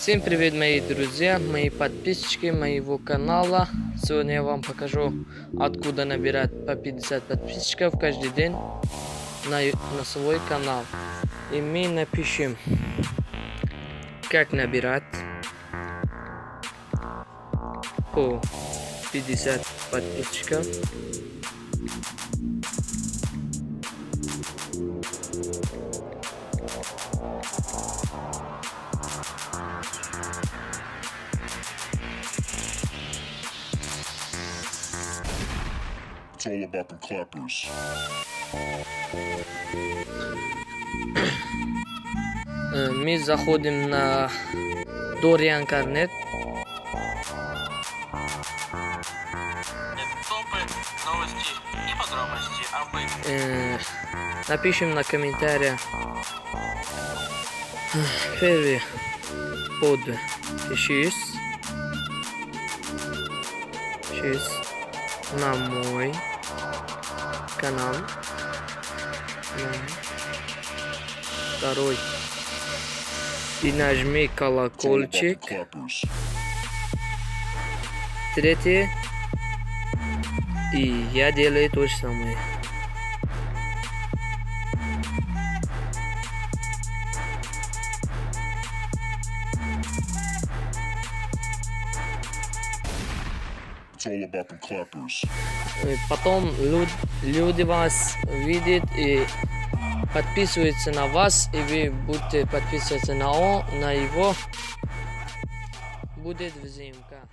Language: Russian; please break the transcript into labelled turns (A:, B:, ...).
A: Всем привет, мои друзья, мои подписчики моего канала. Сегодня я вам покажу, откуда набирать по 50 подписчиков каждый день на свой канал. И мы напишем, как набирать по 50 подписчиков.
B: It's all about the clappers.
A: Мы заходим на Dorian Карнет.
C: Топы, новости и подробности об их.
A: Напишем на комментариях первый подпишись на мой канал. Второй. И нажми колокольчик. Третий. И я делаю то же самое.
B: It's all about the clappers.
A: Потом люди вас видят и подписываются на вас, и вы будете подписываться на его. Будет взаимка.